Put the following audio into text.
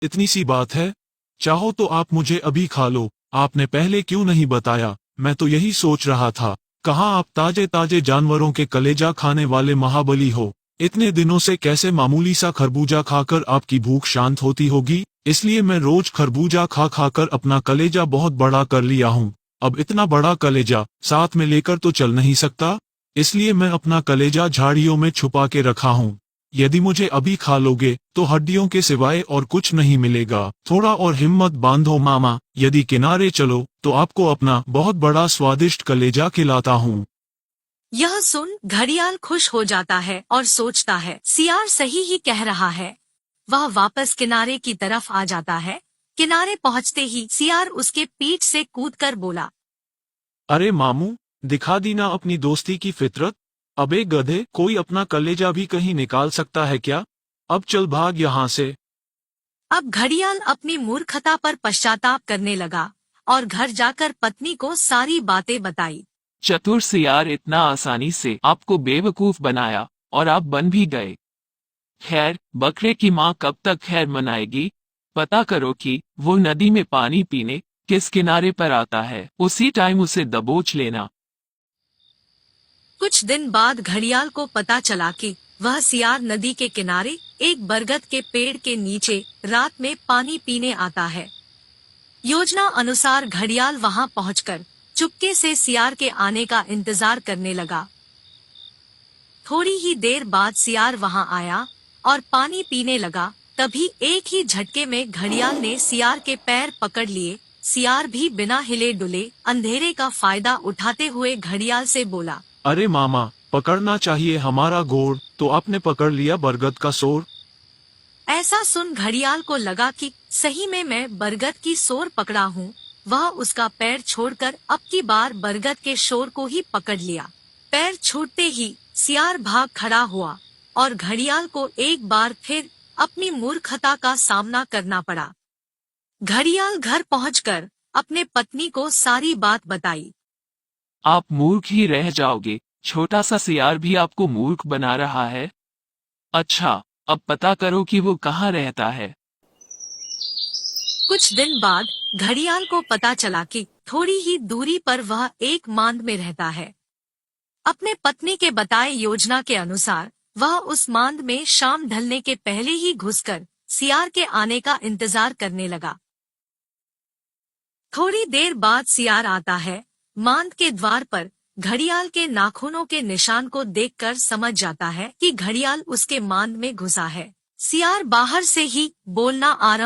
इतनी सी बात है, चाहो तो आप मुझे अभी खा लो, आपने पहले क्यों नहीं बताया? मैं तो यही सोच रहा था, कहाँ आप ताजे ताजे जानवरों के कलेजा खाने वाले महाबली हो। इतने दिनों से कैसे मामूली सा खरबूजा खाकर आपकी भूख शांत होती होगी, इसलिए मैं रोज खरबूजा खा खाकर अपना कलेजा बहुत बड़ा कर लिया हूँ। अब इतना बड़ा कलेजा साथ में लेकर तो चल नहीं सकता, इसलिए मैं अपना कलेजा झाड़ियों में छुपा के रखा हूँ। यदि मुझे अभी खा लोगे तो हड्डियों के सिवाय और कुछ नहीं मिलेगा। थोड़ा और हिम्मत बांधो मामा, यदि किनारे चलो तो आपको अपना बहुत बड़ा स्वादिष्ट कलेजा खिलाता हूँ। यह सुन घड़ियाल खुश हो जाता है और सोचता है सियार सही ही कह रहा है। वह वापस किनारे की तरफ आ जाता है। किनारे पहुँचते ही सियार उसके पीठ से कूदकर बोला, अरे मामू, दिखा दी ना अपनी दोस्ती की फितरत। अबे गधे, कोई अपना कलेजा भी कहीं निकाल सकता है क्या? अब चल भाग यहाँ से। अब घड़ियाल अपनी मूर्खता पर पश्चाताप करने लगा और घर जाकर पत्नी को सारी बातें बताई। चतुर सियार इतना आसानी से आपको बेवकूफ बनाया और आप बन भी गए। खैर, बकरे की माँ कब तक खैर मनाएगी? पता करो कि वो नदी में पानी पीने किस किनारे पर आता है, उसी टाइम उसे दबोच लेना। कुछ दिन बाद घड़ियाल को पता चला कि वह सियार नदी के किनारे एक बरगद के पेड़ के नीचे रात में पानी पीने आता है। योजना अनुसार घड़ियाल वहां पहुंचकर चुपके से सियार के आने का इंतजार करने लगा। थोड़ी ही देर बाद सियार वहां आया और पानी पीने लगा। तभी एक ही झटके में घड़ियाल ने सियार के पैर पकड़ लिए। सियार भी बिना हिले डुले अंधेरे का फायदा उठाते हुए घड़ियाल से बोला, अरे मामा, पकड़ना चाहिए हमारा गोड़, तो आपने पकड़ लिया बरगद का सोर। ऐसा सुन घड़ियाल को लगा कि सही में मैं बरगद की सोर पकड़ा हूँ। वह उसका पैर छोड़कर अब की बार बरगद के शोर को ही पकड़ लिया। पैर छूटते ही सियार भाग खड़ा हुआ और घड़ियाल को एक बार फिर अपनी मूर्खता का सामना करना पड़ा। घड़ियाल घर पहुंचकर अपने पत्नी को सारी बात बताई। आप मूर्ख ही रह जाओगे, छोटा सा सियार भी आपको मूर्ख बना रहा है। अच्छा, अब पता करो कि वो कहाँ रहता है। कुछ दिन बाद घड़ियाल को पता चला कि थोड़ी ही दूरी पर वह एक मांद में रहता है। अपने पत्नी के बताए योजना के अनुसार वह उस मांद में शाम ढलने के पहले ही घुसकर सियार के आने का इंतजार करने लगा। थोड़ी देर बाद सियार आता है। मांद के द्वार पर घड़ियाल के नाखूनों के निशान को देखकर समझ जाता है कि घड़ियाल उसके मांद में घुसा है। सियार बाहर से ही बोलना आरंभ